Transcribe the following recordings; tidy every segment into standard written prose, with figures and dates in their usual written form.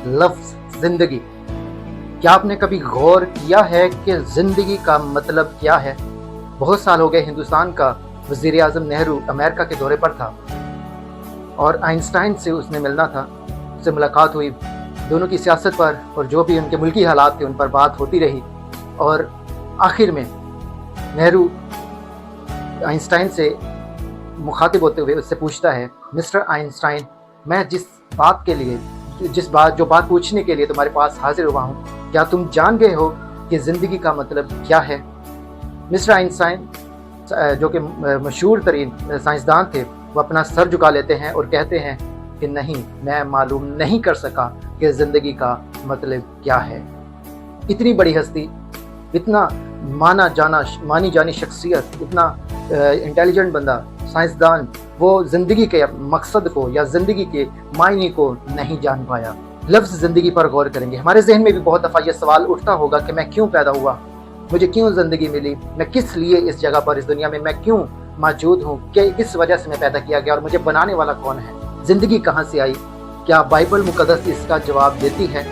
लफ्ज़ ज़िंदगी। क्या आपने कभी गौर किया है कि ज़िंदगी का मतलब क्या है? बहुत साल हो गए हिंदुस्तान का वज़ीर आज़म नेहरू अमेरिका के दौरे पर था और आइंस्टाइन से उसने मिलना था, उससे मुलाकात हुई। दोनों की सियासत पर और जो भी उनके मुल्की हालात थे उन पर बात होती रही और आखिर में नेहरू आइंस्टाइन से मुखातिब होते हुए उससे पूछता है, मिस्टर आइंस्टाइन, मैं जो बात पूछने के लिए तुम्हारे पास हाजिर हुआ हूँ, क्या तुम जान गए हो कि ज़िंदगी का मतलब क्या है? मिस्टर आइंस्टाइन जो कि मशहूर तरीन साइंसदान थे, वो अपना सर झुका लेते हैं और कहते हैं कि नहीं, मैं मालूम नहीं कर सका कि ज़िंदगी का मतलब क्या है। इतनी बड़ी हस्ती, इतना मानी जानी शख्सियत, इतना इंटेलिजेंट बंदा, साइंसदान, वो ज़िंदगी के मकसद को या ज़िंदगी के मायने को नहीं जान पाया। लफ्ज़ ज़िंदगी पर गौर करेंगे। हमारे जहन में भी बहुत दफ़ा ये सवाल उठता होगा कि मैं क्यों पैदा हुआ, मुझे क्यों ज़िंदगी मिली, मैं किस लिए इस जगह पर, इस दुनिया में मैं क्यों मौजूद हूँ, किस वजह से मैं पैदा किया गया और मुझे बनाने वाला कौन है, ज़िंदगी कहाँ से आई? क्या बाइबल मुक़द्दस इसका जवाब देती है?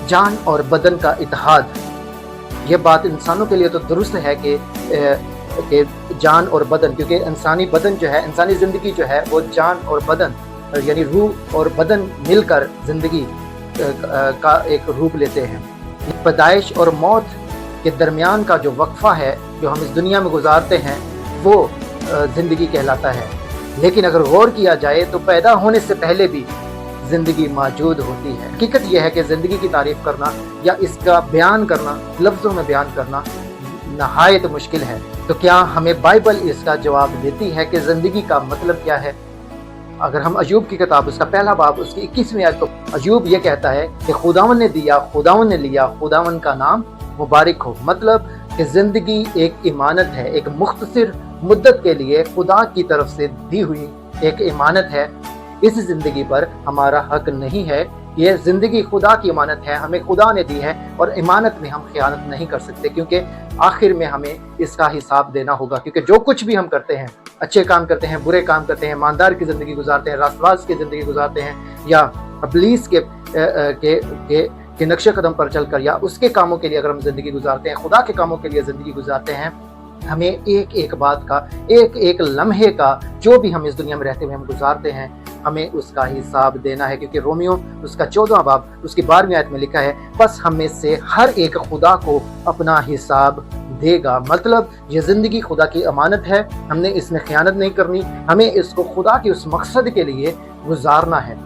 जान और बदन का इत्तेहाद, ये बात इंसानों के लिए तो दुरुस्त है कि जान और बदन, क्योंकि इंसानी बदन जो है, इंसानी ज़िंदगी जो है वो जान और बदन यानी रूह और बदन मिलकर ज़िंदगी का एक रूप लेते हैं। पैदाइश और मौत के दरमियान का जो वक्फ़ा है जो हम इस दुनिया में गुजारते हैं वो ज़िंदगी कहलाता है। लेकिन अगर गौर किया जाए तो पैदा होने से पहले भी ज़िंदगी मौजूद होती है। हकीकत यह है कि ज़िंदगी की तारीफ़ करना या इसका बयान करना, लफ्ज़ों में बयान करना नहायत मुश्किल है। तो क्या हमें बाइबल इसका जवाब देती है कि ज़िंदगी का मतलब क्या है? अगर हम अयूब की किताब, उसका पहला बाब, उसकी 21वीं आयत, तो अयूब ये कहता है कि खुदावन ने दिया, खुदावन ने लिया, खुदावन का नाम मुबारक हो। मतलब कि ज़िंदगी एक इमानत है, एक मुख्तसर मुद्दत के लिए खुदा की तरफ से दी हुई एक इमानत है। इस ज़िंदगी पर हमारा हक नहीं है। ये ज़िंदगी खुदा की इमानत है, हमें खुदा ने दी है और इमानत में हम खयानत नहीं कर सकते, क्योंकि आखिर में हमें इसका हिसाब देना होगा। क्योंकि जो कुछ भी हम करते हैं, अच्छे काम करते हैं, बुरे काम करते हैं, ईमानदार की ज़िंदगी गुजारते हैं, रास्तबाज की ज़िंदगी गुजारते हैं, या इब्लीस के नक्शे कदम पर चलकर या उसके कामों के लिए अगर हम ज़िंदगी गुजारते हैं, खुदा के कामों के लिए ज़िंदगी गुजारते हैं, हमें एक एक बात का, एक एक लम्हे का, जो भी हम इस दुनिया में रहते हुए हम गुजारते हैं, हमें उसका हिसाब देना है। क्योंकि रोमियो उसका 14वां बाब उसकी 12वीं आयत में लिखा है, बस हम में से हर एक खुदा को अपना हिसाब देगा। मतलब ये ज़िंदगी खुदा की अमानत है, हमने इसमें खयानत नहीं करनी, हमें इसको खुदा के उस मकसद के लिए गुजारना है।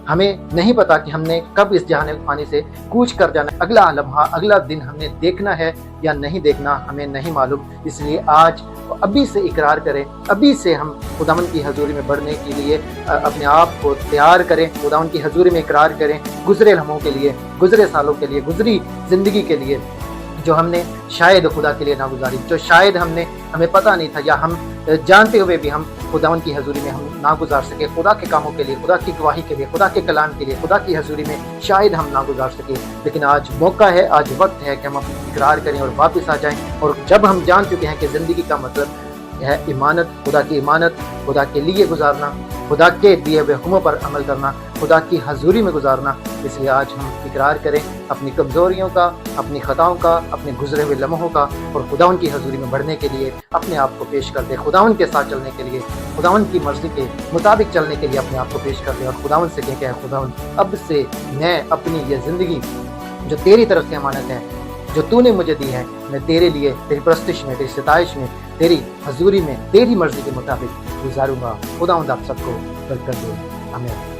हमें नहीं पता कि हमने कब इस जहान फानी से कूच कर जाना, अगला लम्हा, अगला दिन हमने देखना है या नहीं देखना, हमें नहीं मालूम। इसलिए आज अभी से इकरार करें, अभी से हम खुदावन की हजूरी में बढ़ने के लिए अपने आप को तैयार करें, खुदावन की हजूरी में इकरार करें, गुजरे लम्हों के लिए, गुजरे सालों के लिए, गुजरी ज़िंदगी के लिए जो हमने शायद खुदा के लिए ना गुजारी, जो शायद हमें पता नहीं था, या हम जानते हुए भी हम खुदावन की हजूरी में हम ना गुजार सके, खुदा के कामों के लिए, खुदा की गवाही के लिए, खुदा के कलाम के लिए, खुदा की हजूरी में शायद हम ना गुजार सके। लेकिन आज मौका है, आज वक्त है कि हम अपनी इकरार करें और वापस आ जाएं। और जब हम जान चुके हैं कि ज़िंदगी का मतलब है इमानत, खुदा की इमानत, खुदा के लिए गुजारना, खुदा के दिए हुए हुक्मों पर अमल करना, खुदा की हजूरी में गुजारना, इसलिए आज हम इकरार करें अपनी कमज़ोरियों का, अपनी ख़ताओं का, अपने गुजरे हुए लम्हों का, और खुदावन की हजूरी में बढ़ने के लिए अपने आप को पेश कर दें, खुदावन के साथ चलने के लिए, खुदावन की मर्ज़ी के मुताबिक चलने के लिए अपने आप को पेश कर दें, और खुदावन से कहें कि खुदावन, अब से मैं अपनी ये ज़िंदगी जो तेरी तरफ से अमानत है, जो तूने मुझे दी है, मैं तेरे लिए, तेरी परस्तिश में, तेरी सताइश में, तेरी हजूरी में, तेरी मर्ज़ी के मुताबिक गुजारूँगा। खुदावंद आप सबको बरकत दे। आमीन।